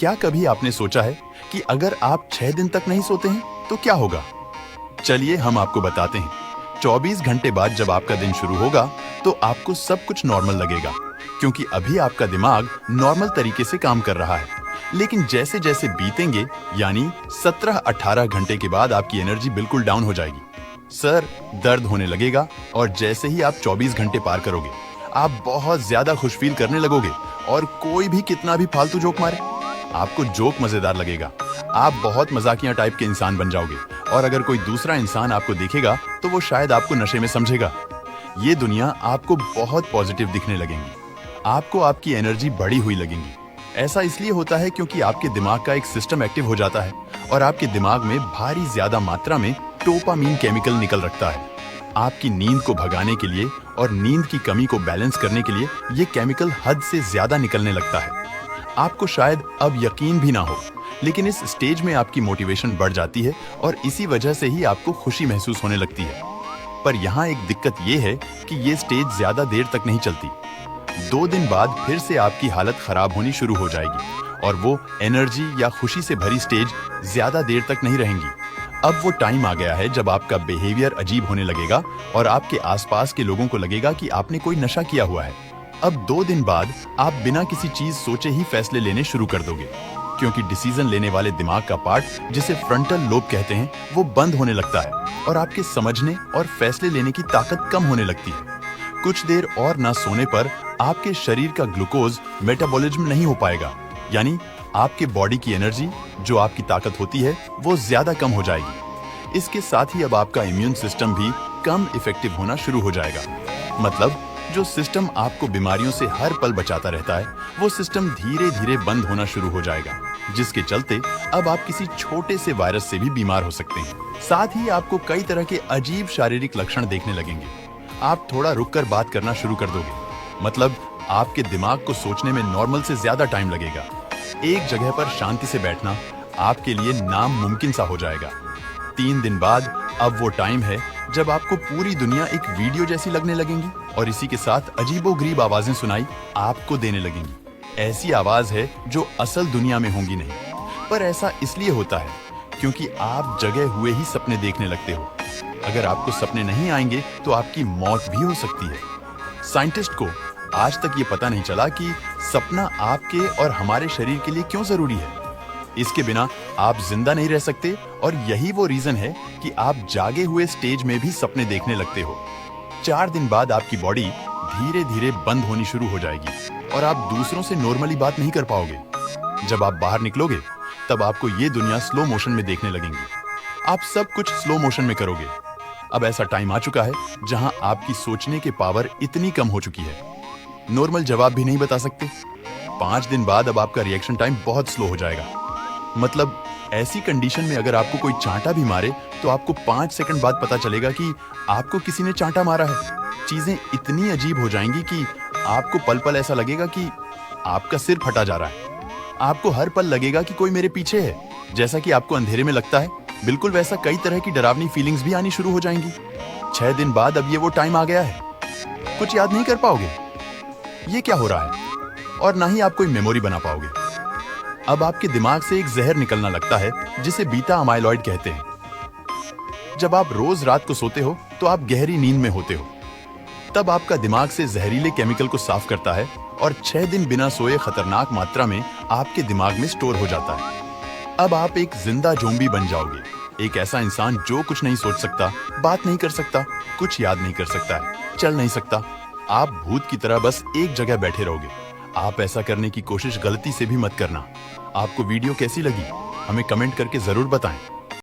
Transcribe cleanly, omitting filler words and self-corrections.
क्या कभी आपने सोचा है कि अगर आप 6 दिन तक नहीं सोते हैं तो क्या होगा? चलिए हम आपको बताते हैं। 24 घंटे बाद जब आपका दिन शुरू होगा तो आपको सब कुछ नॉर्मल लगेगा, क्योंकि अभी आपका दिमाग नॉर्मल तरीके से काम कर रहा है। लेकिन जैसे जैसे बीतेंगे, यानी 17-18 घंटे के बाद आपकी एनर्जी बिल्कुल डाउन हो जाएगी। सर दर्द होने लगेगा और जैसे ही आप 24 घंटे पार करोगे, आप बहुत ज्यादा खुश फील करने लगोगे और कोई भी कितना भी फालतू जोक मारे, आपको जोक मजेदार लगेगा। आप बहुत मजाकिया टाइप के इंसान बन जाओगे और अगर कोई दूसरा इंसान आपको देखेगा तो वो शायद आपको नशे में समझेगा। ये दुनिया आपको बहुत पॉजिटिव दिखने लगेंगी। आपको आपकी एनर्जी बढ़ी हुई लगेंगी। ऐसा इसलिए होता है क्योंकि आपके दिमाग का एक सिस्टम एक्टिव हो जाता है और आपके दिमाग में भारी ज्यादा मात्रा में डोपामीन केमिकल निकल रखता है। आपकी नींद को भगाने के लिए और नींद की कमी को बैलेंस करने के लिए ये केमिकल हद से ज्यादा निकलने लगता है। आपको शायद अब यकीन भी ना हो, लेकिन इस स्टेज में आपकी मोटिवेशन बढ़ जाती है और इसी वजह से ही आपको खुशी महसूस होने लगती है। पर यहाँ एक दिक्कत ये है कि ये स्टेज ज्यादा देर तक नहीं चलती। 2 दिन बाद फिर से आपकी हालत खराब होनी शुरू हो जाएगी और वो एनर्जी या खुशी से भरी स्टेज ज्यादा देर तक नहीं रहेंगी। अब वो टाइम आ गया है जब आपका बिहेवियर अजीब होने लगेगा और आपके आसपास के लोगों को लगेगा कि आपने कोई नशा किया हुआ है। अब 2 दिन बाद आप बिना किसी चीज सोचे ही फैसले लेने शुरू कर दोगे, क्योंकि डिसीजन लेने वाले दिमाग का पार्ट, जिसे फ्रंटल लोब कहते हैं, वो बंद होने लगता है और आपके समझने और फैसले लेने की ताकत कम होने लगती है। कुछ देर और ना सोने पर आपके शरीर का ग्लूकोज मेटाबॉलिज्म नहीं हो पाएगा, यानी आपके बॉडी की एनर्जी, जो आपकी ताकत होती है, वो ज्यादा कम हो जाएगी। इसके साथ ही अब आपका इम्यून सिस्टम भी कम इफेक्टिव होना शुरू हो जाएगा। मतलब जो सिस्टम आपको बीमारियों से हर पल बचाता रहता है, वो सिस्टम धीरे धीरे बंद होना शुरू हो जाएगा, जिसके चलते अब आप किसी छोटे से वायरस से भी बीमार हो सकते हैं। साथ ही आपको कई तरह के अजीब शारीरिक लक्षण देखने लगेंगे। आप थोड़ा रुककर बात करना शुरू कर दोगे, मतलब आपके दिमाग को सोचने में नॉर्मल से ज्यादा टाइम लगेगा। एक जगह पर शांति से बैठना आपके लिए नामुमकिन सा हो जाएगा। 3 दिन बाद अब वो टाइम है जब आपको पूरी दुनिया एक वीडियो जैसी लगने लगेंगी और इसी के साथ अजीबोगरीब आवाजें सुनाई आपको देने लगेंगी। ऐसी आवाज है जो असल दुनिया में होंगी नहीं, पर ऐसा इसलिए होता है क्योंकि आप जगे हुए ही सपने देखने लगते हो। अगर आपको सपने नहीं आएंगे तो आपकी मौत भी हो सकती है। साइंटिस्ट को आज तक ये पता नहीं चला कि सपना आपके और हमारे शरीर के लिए क्यों जरूरी है। इसके बिना आप जिंदा नहीं रह सकते और यही वो रीजन है कि आप जागे हुए स्टेज में भी सपने देखने लगते हो। 4 दिन बाद आपकी बॉडी धीरे धीरे बंद होनी शुरू हो जाएगी और आप दूसरों से नॉर्मली बात नहीं कर पाओगे। जब आप बाहर निकलोगे तब आपको ये दुनिया स्लो मोशन में देखने लगेंगी। आप सब कुछ स्लो मोशन में करोगे। अब ऐसा टाइम आ चुका है जहां आपकी सोचने की पावर इतनी कम हो चुकी है, नॉर्मल जवाब भी नहीं बता सकते। 5 दिन बाद अब आपका रिएक्शन टाइम बहुत स्लो हो जाएगा। मतलब ऐसी कंडीशन में अगर आपको कोई चांटा भी मारे तो आपको 5 सेकंड बाद पता चलेगा कि आपको किसी ने चांटा मारा है। चीजें इतनी अजीब हो जाएंगी कि आपको पल पल ऐसा लगेगा कि आपका सिर फटा जा रहा है। आपको हर पल लगेगा कि कोई मेरे पीछे है, जैसा कि आपको अंधेरे में लगता है। बिल्कुल वैसा कई तरह की डरावनी फीलिंग्स भी आनी शुरू हो जाएंगी। 6 दिन बाद अब ये वो टाइम आ गया है। कुछ याद नहीं कर पाओगे ये क्या हो रहा है, और ना ही आप कोई मेमोरी बना पाओगे। अब आपके दिमाग से एक जहर निकलना लगता है जिसे बीटा अमाइलॉइड कहते हैं। जब आप रोज रात को सोते हो तो आप गहरी नींद में होते हो। तब आपका दिमाग से जहरीले केमिकल को साफ करता है और 6 दिन बिना सोए खतरनाक मात्रा में आपके दिमाग में स्टोर हो जाता है। अब आप एक जिंदा ज़ॉम्बी बन जाओगे, एक ऐसा इंसान जो कुछ नहीं सोच सकता, बात नहीं कर सकता, कुछ याद नहीं कर सकता है, चल नहीं सकता। आप भूत की तरह बस एक जगह बैठे रहोगे। आप ऐसा करने की कोशिश गलती से भी मत करना। आपको वीडियो कैसी लगी हमें कमेंट करके जरूर बताएं।